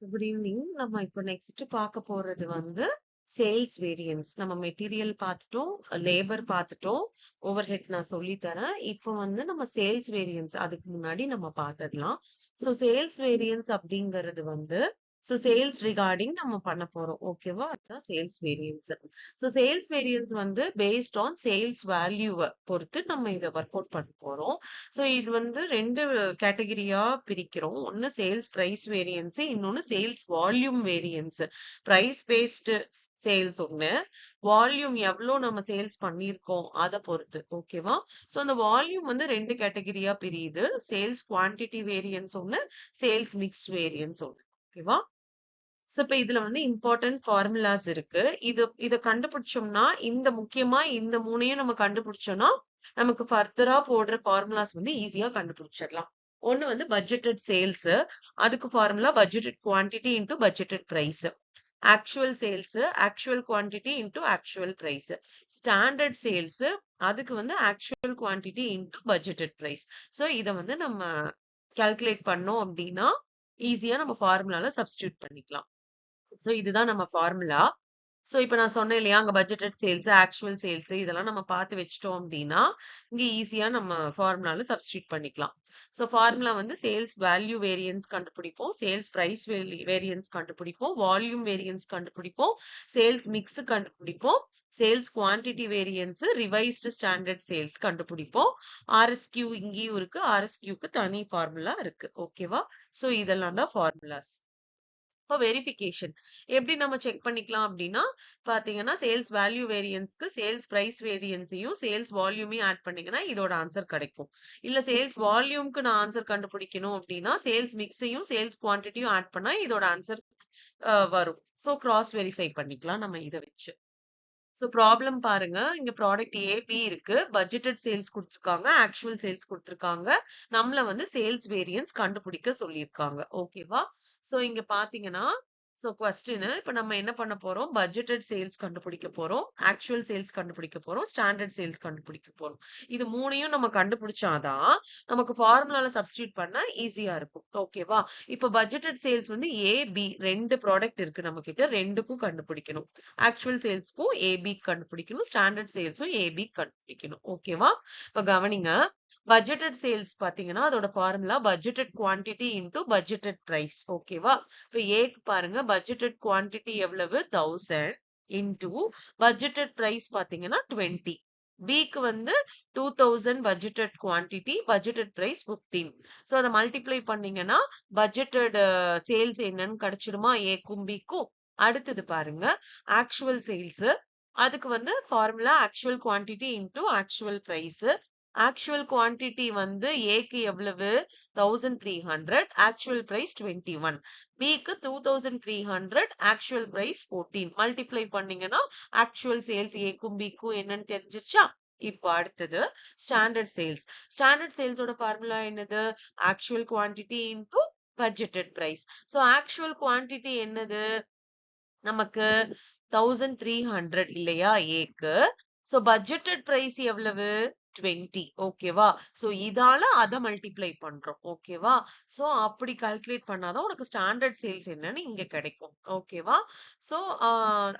Good evening. நம்ம இப்போ next பார்க்க போறது வந்து சேல்ஸ் வேரியன்ஸ். நம்ம மெட்டீரியல் பார்த்துட்டோம், லேபர் பார்த்துட்டோம், ஓவர் ஹெட் நான் சொல்லி தரேன். இப்போ வந்து நம்ம சேல்ஸ் வேரியன்ஸ் அதுக்கு முன்னாடி நம்ம பார்த்துடலாம். ஸோ சேல்ஸ் வேரியன்ஸ் அப்படிங்கிறது வந்து சேல்ஸ் ரிகார்டிங் நம்ம பண்ண போறோம். ஓகேவா? அதுதான் சேல்ஸ் வேரியன்ஸ். சேல்ஸ் வேரியன்ஸ் வந்து பேஸ்ட் ஆன் சேல்ஸ் வேல்யூவை பொறுத்து நம்ம இதை ஒர்க் அவுட் பண்ண போறோம். இது வந்து 2 கேட்டகரியா பிரிக்கிறோம். ஒன்னு சேல்ஸ் பிரைஸ் வேரியன்ஸ், இன்னொன்னு sales volume variance. Price based sales ஒண்ணு, வால்யூம் எவ்வளோ நம்ம சேல்ஸ் பண்ணியிருக்கோம் அதை பொறுத்து. ஓகேவா? அந்த வால்யூம் வந்து 2 கேட்டகரியா பிரியுது. சேல்ஸ் குவான்டிட்டி வேரியன்ஸ் ஒண்ணு, சேல்ஸ் மிக்ஸ் வேரியன்ஸ் ஒண்ணு. ஓகேவா? இப்ப இதுல வந்து இம்பார்ட்டன்ட் ஃபார்முலாஸ் இருக்கு. இத கண்டுபிடிச்சோம்னா, முக்கியமா இந்த 3யும் நம்ம கண்டுபிடிச்சோம்னா நமக்கு ஃபர்தரா போடுற ஃபார்முலாஸ் வந்து ஈஸியா கண்டுபிடிச்சிடலாம். ஒண்ணு வந்து பட்ஜெட்டட் சேல்ஸ், அதுக்கு formula budgeted quantity into budgeted price. Actual sales, actual quantity into actual price. Standard sales, அதுக்கு வந்து actual quantity into budgeted price. இத வந்து நம்ம கால்குலேட் பண்ணோம் அப்படின்னா ஈஸியா நம்ம ஃபார்முலால சப்ஸ்டியூட் பண்ணிக்கலாம். இதுதான் நம்ம ஃபார்முலா. இப்ப நான் சொன்னேன் இல்லையா, அங்க பட்ஜெட்டட் சேல்ஸ், ஆக்சுவல் சேல்ஸ் இதெல்லாம் நம்ம பார்த்து வச்சுட்டோம் அப்படின்னா இங்க ஈஸியா நம்ம ஃபார்முலால சப்ஸ்டியூட் பண்ணிக்கலாம். ஃபார்முலா வந்து சேல்ஸ் வேல்யூ வேரியன்ஸ் கண்டுபிடிப்போம், சேல்ஸ் பிரைஸ் வேரியன்ஸ் கண்டுபிடிப்போம், வால்யூம் வேரியன்ஸ் கண்டுபிடிப்போம், சேல்ஸ் மிக்ஸ் கண்டுபிடிப்போம், sales quantity variance, revised standard sales கண்டுபிடிப்போம். ஆர்எஸ்கியூ இங்கேயும் இருக்கு, ஆர்எஸ்கியூக்கு தனி ஃபார்முலா இருக்கு. ஓகேவா? இதெல்லாம் தான் ஃபார்முலாஸ். இப்போ வெரிஃபிகேஷன் எப்படி நம்ம செக் பண்ணிக்கலாம் அப்படின்னா, பாத்தீங்கன்னா சேல்ஸ் வேல்யூ வேரியன்ஸ்க்கு சேல்ஸ் பிரைஸ் வேரியன்ஸையும் சேல்ஸ் வால்யூமையும் ஆட் பண்ணீங்கன்னா இதோட ஆன்சர் கிடைக்கும். இல்ல சேல்ஸ் வால்யூம்க்கு நான் ஆன்சர் கண்டுபிடிக்கணும் அப்படின்னா சேல்ஸ் மிக்ஸையும் சேல்ஸ் குவான்டிட்டியும் ஆட் பண்ணா இதோட ஆன்சர் வரும். கிராஸ் வெரிஃபை பண்ணிக்கலாம் நம்ம இதை வச்சு. ப்ராப்ளம் பாருங்க, இங்க ப்ராடக்ட் ஏபி இருக்கு, பட்ஜெட்டட் சேல்ஸ் கொடுத்துருக்காங்க, ஆக்சுவல் சேல்ஸ் கொடுத்துருக்காங்க, நம்மள வந்து சேல்ஸ் வேரியன்ஸ் கண்டுபிடிக்க சொல்லியிருக்காங்க. ஓகேவா? இங்க பாத்தீங்கன்னா கொஸ்டின் இப்ப நம்ம என்ன பண்ண போறோம், பட்ஜெட்டட் சேல்ஸ் கண்டுபிடிக்க போறோம், ஆக்சுவல் சேல்ஸ் கண்டுபிடிக்க போறோம், ஸ்டாண்டர்ட் சேல்ஸ் கண்டுபிடிக்க போறோம். இது 3யும் நம்ம கண்டுபிடிச்சாதான் நமக்கு ஃபார்முலால சப்ஸ்டியூட் பண்ண ஈஸியா இருக்கும். ஓகேவா? இப்ப பட்ஜெட்டட் சேல்ஸ் வந்து ஏபி 2 ப்ராடக்ட் இருக்கு நம்ம கிட்ட, 2க்கும் கண்டுபிடிக்கணும். ஆக்சுவல் சேல்ஸ்க்கும் ஏபி கண்டுபிடிக்கணும், ஸ்டாண்டர்ட் சேல்ஸும் ஏபி கண்டுபிடிக்கணும். ஓகேவா? இப்ப கவனிங்க, பட்ஜெட்டட் சேல்ஸ் பாத்தீங்கன்னா அதோட formula budgeted quantity into budgeted price. ஓகேவா? இப்ப ஏக்கு பாருங்க, பட்ஜெட்டட் குவான்டிட்டி எவ்வளவு 1000 இன்டு பட்ஜெட்டட் பிரைஸ் பாத்தீங்கன்னா 20. பிக்கு வந்து 2000 பட்ஜெட்டட் குவான்டிட்டி, பட்ஜெட்டட் பிரைஸ் 15. அதை மல்டிப்ளை பண்ணீங்கன்னா பட்ஜெட்டட் சேல்ஸ் என்னன்னு கிடைச்சிருமா ஏக்கும் பிக்கும். அடுத்தது பாருங்க, ஆக்சுவல் சேல்ஸ், அதுக்கு வந்து formula actual quantity into actual price. Actual quantity வந்து ஏக்கு எவ்வளவு 1300, ஆக்சுவல் பிரைஸ் 21. பிக்கு 2300, ஆக்சுவல் பிரைஸ் 14. மல்டிப்ளை பண்ணீங்கன்னா ஆக்சுவல் சேல்ஸ் ஏக்கும் பிக்கும் என்னன்னு தெரிஞ்சிருச்சா? இப்போ அடுத்தது ஸ்டாண்டர்ட் சேல்ஸ். ஸ்டாண்டர்ட் சேல்ஸோட ஃபார்முலா என்னது, actual quantity into budgeted price. Actual quantity என்னது நமக்கு 1300 இல்லையா ஏக்கு. பட்ஜெட்டட் பிரைஸ் எவ்வளவு 20. ஓகேவா? இதால அதை மல்டிப்ளை பண்றோம். ஓகேவா? அப்படி கால்குலேட் பண்ணாதான் உனக்கு ஸ்டாண்டர்ட் சேல்ஸ் என்னன்னு இங்க கிடைக்கும். ஓகேவா?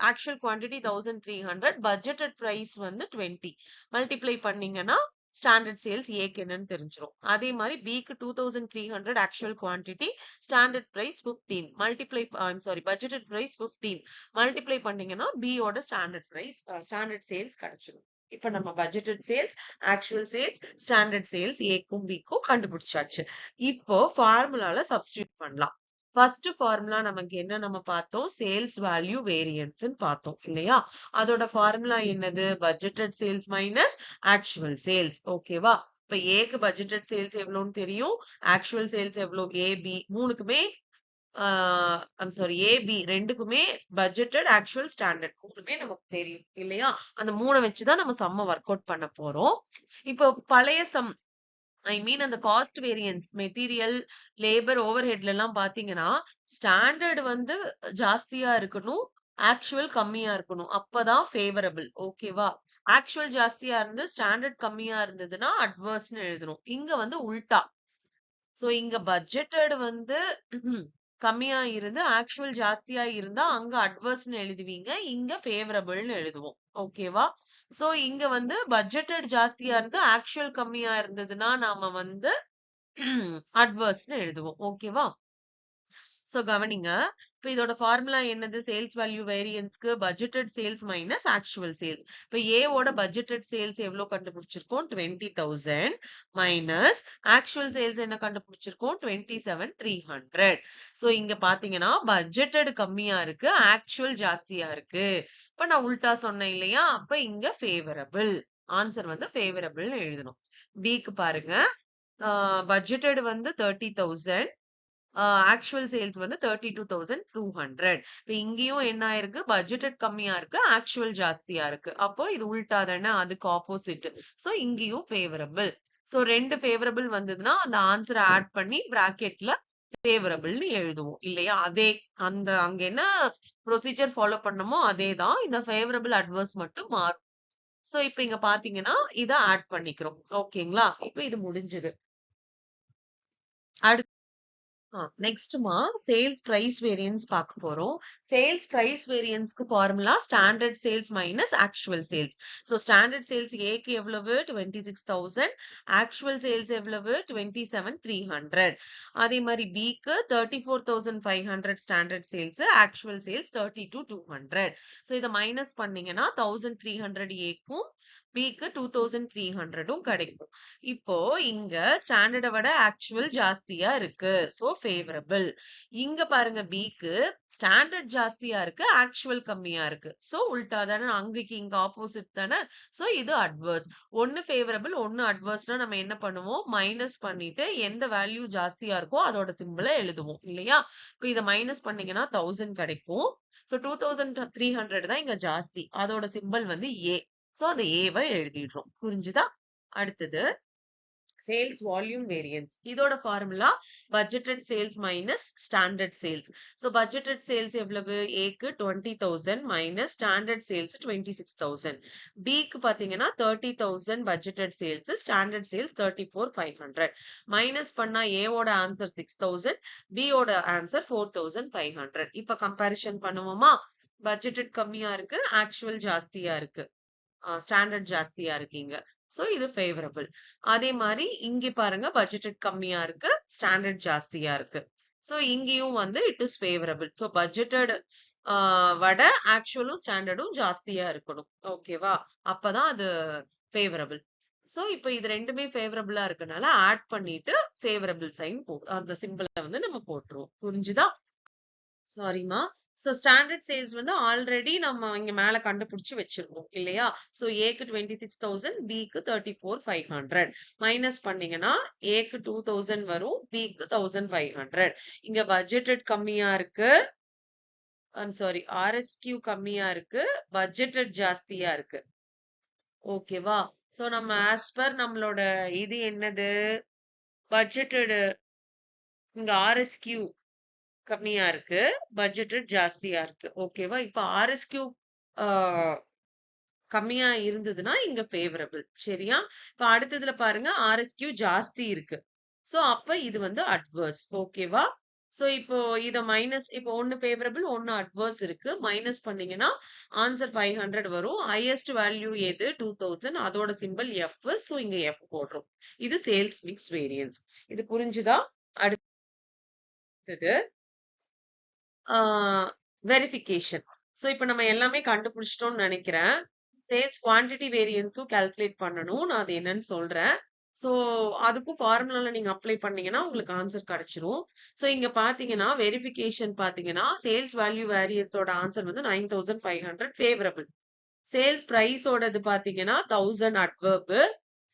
ஆக்சுவல் குவான்டிட்டி 1300, பட்ஜெட்டட் பிரைஸ் வந்து 20. மல்டிப்ளை பண்ணீங்கன்னா ஸ்டாண்டர்ட் சேல்ஸ் ஏக்கு என்னன்னு தெரிஞ்சிரும். அதே மாதிரி பிக்கு 2300 actual quantity, standard price 15. Multiply budgeted price 15. Multiply பண்ணீங்கன்னா பியோட ஸ்டாண்டர்ட் சேல்ஸ் கிடைச்சிடும். இப்ப நம்ம budgeted sales, actual sales, standard sales ஏக்கும் பிக்கும் கண்டுபிடிச்சாச்சு. இப்போ ஃபார்முலால சப்ஸ்டியூட் பண்ணலாம். ஃபர்ஸ்ட் ஃபார்முலா நமக்கு என்ன நம்ம பார்த்தோம், சேல்ஸ் வேல்யூ வேரியன்ஸ் பார்த்தோம் இல்லையா? அதோட ஃபார்முலா என்னது, budgeted sales minus actual sales. ஓகேவா? இப்ப ஏக்கு பட்ஜெட்டட் சேல்ஸ் எவ்வளவுன்னு தெரியும், ஆக்சுவல் சேல்ஸ் எவ்வளவு, ஏபி மூணுக்குமே ஏபி ரெண்டுக்குமே பட்ஜெட்டட், ஆக்சுவல், ஸ்டாண்டர்ட் மூணுமே நமக்கு தெரியும் இல்லையா? அந்த 3 வச்சுதான் நம்ம சம்ம ஒர்க் அவுட் பண்ண போறோம். இப்போ பழைய சம், அந்த காஸ்ட் வேரியன்ஸ், மெட்டீரியல், லேபர், ஓவர் ஹெட்ல எல்லாம் பாத்தீங்கன்னா ஸ்டாண்டர்ட் வந்து ஜாஸ்தியா இருக்கணும், ஆக்சுவல் கம்மியா இருக்கணும், அப்பதான் ஃபேவரபிள். ஓகேவா? ஆக்சுவல் ஜாஸ்தியா இருந்து ஸ்டாண்டர்ட் கம்மியா இருந்ததுன்னா அட்வர்ஸ்னு எழுதணும். இங்க வந்து உல்டா. இங்க பட்ஜெட்டட் வந்து கம்மியா இருந்து ஆக்சுவல் ஜாஸ்தியா இருந்தா அங்க அட்வர்ஸ்னு எழுதுவீங்க, இங்க ஃபேவரபிள்னு எழுதுவோம். ஓகேவா? சோ இங்க வந்து பட்ஜெட்டட் ஜாஸ்தியா இருந்து ஆக்சுவல் கம்மியா இருந்ததுன்னா நாம வந்து அட்வர்ஸ்னு எழுதுவோம். ஓகேவா? சோ கவனிங்க. இப்ப இதோட ஃபார்முலா என்னது? சேல்ஸ் வேல்யூ வேரியன்ஸ்க்கு budgeted sales minus actual sales. இப்ப A ஓட பட்ஜெட்டட் சேல்ஸ் எவ்வளவு கண்டுபிடிச்சிருக்கோம்? 20,000 மைனஸ் ஆக்சுவல் சேல்ஸ் என்ன கண்டுபிடிச்சிருக்கோம்? 27,300. சோ இங்க பாத்தீங்கன்னா பட்ஜெட்டட் கம்மியா இருக்கு, ஆக்சுவல் ஜாஸ்தியா இருக்கு. இப்ப நான் உல்டா சொன்னேன் இல்லையா? அப்ப இங்க ஃபேவரபிள். ஆன்சர் வந்து ஃபேவரபிள்னு எழுதணும். Bக்கு பாருங்க. பட்ஜெட்டட் வந்து 30,000, ஆக்சுவல் சேல்ஸ் வந்து 32,200. இப்ப இங்கேயும் என்ன ஆயிருக்கு? பட்ஜெட்டட் கம்மியா இருக்கு, ஆக்சுவல் ஜாஸ்தியா இருக்கு. அப்போ இது உல்டா தானே, அதுக்கு ஆப்போசிட். சோ இங்கேயும் ஃபேவரபிள். சோ 2 ஃபேவரபிள் வந்ததுன்னா அந்த ஆன்சரை ஆட் பண்ணி பிராக்கெட்ல ஃபேவரபிள்னு எழுதுவோம் இல்லையா? அதே அங்க என்ன ப்ரொசீஜர் ஃபாலோ பண்ணமோ அதே தான். இந்த ஃபேவரபிள் அட்வர்ஸ் மட்டும் மாறும். சோ இப்ப இங்க பாத்தீங்கன்னா இத ஆட் பண்ணிக்கிறோம். ஓகேங்களா? இப்ப இது முடிஞ்சது. அடுத்து நெக்ஸ்ட்மா சேல்ஸ் பிரைஸ் வேரியன்ஸ் பார்க்க போறோம். சேல்ஸ் பிரைஸ் வேரியன்ஸ்க்கு formula standard sales minus actual sales. So standard sales ஏக்கு எவ்வளவு? 26,000. ஆக்சுவல் சேல்ஸ் எவ்வளவு? 27,300. அதே மாதிரி பிக்கு 34,500 standard sales, actual sales 32,200. So இத மைனஸ் பண்ணீங்கன்னா 1,300 ஏக்கும் பிக்கு 2,300ம் கிடைக்கும். இப்போ இங்க ஸ்டாண்டர்ட விட ஆக்சுவல் ஜாஸ்தியா இருக்கு. So favourable. இங்க பாருங்க பிக்கு ஸ்டாண்டர்ட் ஜாஸ்தியா இருக்கு, ஆக்சுவல் கம்மியா இருக்கு. சோ உல்டா தானே, அங்கக்கு இங்க ஆப்போசிட் தானே. சோ இது அட்வர்ஸ். ஒன்னு ஃபேவரபிள், ஒன்னு அட்வர்ஸ்னா நம்ம என்ன பண்ணுவோம்? மைனஸ் பண்ணிட்டு எந்த வேல்யூ ஜாஸ்தியா இருக்கோ அதோட சிம்பிளை எழுதுவோம் இல்லையா? இப்ப இத மைனஸ் பண்ணீங்கன்னா 1000 கிடைக்கும். சோ 2,300 தான் இங்க ஜாஸ்தி. அதோட சிம்பிள் வந்து ஏ. சோ அந்த ஏவை எழுதிடுறோம். புரிஞ்சுதா? அடுத்தது சேல்ஸ் வால்யூம் வேரியன்ஸ். இதோட formula budgeted sales minus standard sales. So budgeted sales எவ்வளவு? ஏக்கு 20,000 மைனஸ் ஸ்டாண்டர்ட் சேல்ஸ் 26,000. பிக்கு பாத்தீங்கன்னா 30,000 budgeted sales, standard sales 34,500. Minus பண்ணா ஏவோட ஆன்சர் 6,000, பி ஓட ஆன்சர் 4,500. இப்ப கம்பேரிசன் பண்ணுவோமா? பட்ஜெட்டட் கம்மியா இருக்கு, ஆக்சுவல் ஜாஸ்தியா இருக்கு, ஸ்டாண்டர்ட் ஜாஸ்தியா இருக்கீங்க. சோ இது ஃபேவரபிள். அதே மாதிரி இங்க பாருங்க பட்ஜெட்டட் கம்மியா இருக்கு, ஸ்டாண்டர்ட் ஜாஸ்தியா இருக்கு. சோ இங்கேயும் வந்து it is favourable. So budgeted வட ஆக்சுவலும் ஸ்டாண்டர்டும் ஜாஸ்தியா இருக்கணும். ஓகேவா? அப்பதான் அது ஃபேவரபிள். சோ இப்ப இது ரெண்டுமே ஃபேவரபிளா இருக்கனால ஆட் பண்ணிட்டு ஃபேவரபிள் சைன் அந்த சிம்பிளை வந்து நம்ம போட்டுருவோம். புரிஞ்சுதா? சாரிமா. சோ ஸ்டாண்டர்ட் சேல்ஸ் வந்து ஆல்ரெடி நம்ம இங்க மேல கண்டுபிடிச்சு வச்சிருக்கோம் இல்லையா? சோ ஏக்கு 26,000, பிக்கு 34,500. மைனஸ் பண்ணீங்கன்னா ஏக்கு 2,000 வரும், பிக்கு 1,500. இங்க பட்ஜெட்டட் கம்மியா இருக்கு, சாரி ஆர்எஸ்கியூ கம்மியா இருக்கு, பட்ஜெட்டட் ஜாஸ்தியா இருக்கு. ஓகேவா? சோ நம்ம ஆஸ் பர் நம்மளோட இது என்னது? பட்ஜெட்டட். இங்க ஆர்எஸ்கியூ கம்மியா இருக்கு, பட்ஜெட்டட் ஜாஸ்தியா இருக்கு. ஓகேவா? இப்ப ஆர்எஸ்கியூ கம்மியா இருந்ததுன்னா இங்க ஃபேவரபிள். சரியா? இப்ப அடுத்ததுல பாருங்க ஆர்எஸ்கியூ ஜாஸ்தி இருக்கு. சோ அப்ப இது வந்து அட்வர்ஸ். ஓகேவா? சோ இப்போ இத மைனஸ், இப்போ ஒன்னு ஃபேவரபிள், ஒன்னு அட்வர்ஸ் இருக்கு. மைனஸ் பண்ணீங்கன்னா ஆன்சர் 500 வரும். ஹையஸ்ட் வேல்யூ எது? 2000. அதோட சிம்பிள் எஃப். சோ இங்க எஃப் போடுறோம். இது சேல்ஸ் மிக்ஸ் வேரியன்ஸ். இது புரிஞ்சுதா? அடுத்தது வெரிஃபிகேஷன். சோ இப்ப நம்ம எல்லாமே கண்டுபிடிச்சிட்டோம்னு நினைக்கிறேன். சேல்ஸ் குவான்டிட்டி வேரியன்ஸும் கால்குலேட் பண்ணணும். நான் அது என்னன்னு சொல்றேன். சோ அதுக்கும் ஃபார்முலால நீங்க அப்ளை பண்ணீங்கன்னா உங்களுக்கு ஆன்சர் கிடைச்சிரும். சோ இங்க பாத்தீங்கன்னா வெரிஃபிகேஷன் பாத்தீங்கன்னா சேல்ஸ் வேல்யூ வேரியன்ஸோட ஆன்சர் வந்து 9,500 ஃபேவரபிள். சேல்ஸ் பிரைஸோடது பாத்தீங்கன்னா 1000 அட்வர்ப்.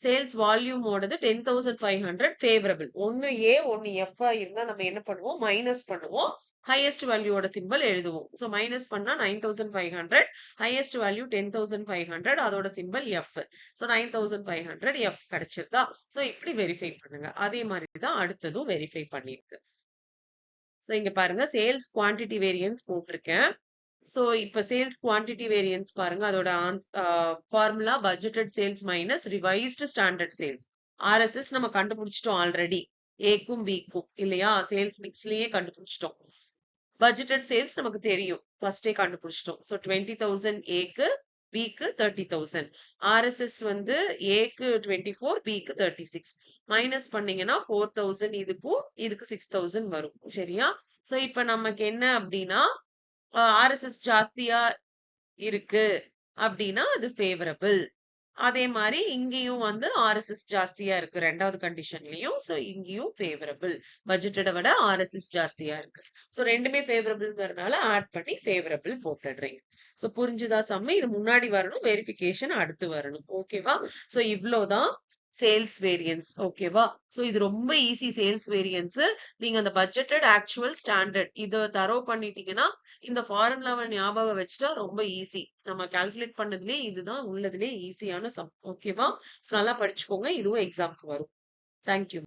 Sales வால்யூமோடது 10,500 favourable. ஒன்னு ஏ ஒன்னு எஃப் இருந்தா நம்ம என்ன பண்ணுவோம்? மைனஸ் பண்ணுவோம். ஹையஸ்ட் வேல்யூவோட சிம்பிள் எழுதுவோம். சோ மைனஸ் பண்ணா 9,500, ஹையஸ்ட் வேல்யூ 10,500, அதோட சிம்பிள் எஃப். சோ 9,500 எஃப் கிடைச்சிருதா? சோ இப்படி வெரிஃபை பண்ணுங்க. அதே மாதிரி தான் அடுத்ததும் வெரிஃபை பண்ணிருக்கு. சோ இங்க பாருங்க சேல்ஸ் குவான்டிட்டி வேரியன்ஸ் போட்டிருக்கேன். சோ இப்ப சேல்ஸ் குவான்டிட்டி வேரியன்ஸ் பாருங்க. அதோட formula budgeted sales minus revised standard sales. RSS நம்ம கண்டுபிடிச்சிட்டோம் ஆல்ரெடி. ஏக்கும் பிக்கும் இல்லையா? சேல்ஸ் மிக்ஸ்லயே கண்டுபிடிச்சிட்டோம். பட்ஜெட்டட் சேல்ஸ் நமக்கு தெரியும். ஃபர்ஸ்டே கண்டுபிடிச்சிட்டோம். ஸோ 20,000 ஏக்கு, பிக்கு 30,000. ஆர்எஸ்எஸ் வந்து ஏக்கு 24, பிக்கு 36. மைனஸ் பண்ணீங்கன்னா 4,000 இதுக்கும், இதுக்கு 6,000 வரும். சரியா? ஸோ இப்ப நமக்கு என்ன அப்படின்னா, ஆர்எஸ்எஸ் ஜாஸ்தியா இருக்கு அப்படின்னா அது ஃபேவரபிள். அதே மாதிரி இங்கேயும் வந்து ஆர்எஸ்எஸ் ஜாஸ்தியா இருக்கு 2வது கண்டிஷன்லயும். சோ இங்கேயும் ஃபேவரபிள். பட்ஜெட்டட விட ஆர்எஸ்எஸ் ஜாஸ்தியா இருக்கு. சோ ரெண்டுமே ஃபேவரபிள்ங்கறனால ஆட் பண்ணி ஃபேவரபிள் போட்டுடுறீங்க. சோ புரிஞ்சுதா சம்மு? இது முன்னாடி வரணும், வெரிஃபிகேஷன் அடுத்து வரணும். ஓகேவா? சோ இவ்ளோதான் சேல்ஸ் வேரியன்ஸ். ஓகேவா? சோ இது ரொம்ப ஈஸி சேல்ஸ் வேரியன்ஸ். நீங்க அந்த பட்ஜெட்டட், ஆக்சுவல், ஸ்டாண்டர்ட் இத தரோ பண்ணிட்டீங்கன்னா இந்த ஃபார்முலாவை ஞாபகம் வச்சுட்டா ரொம்ப ஈஸி. நம்ம கால்குலேட் பண்ணதுலயே இதுதான் உள்ளதுலயே ஈஸியான சம். ஓகேவா? நல்லா படிச்சுக்கோங்க. இதுவும் எக்ஸாம்க்கு வரும். தேங்க்யூ.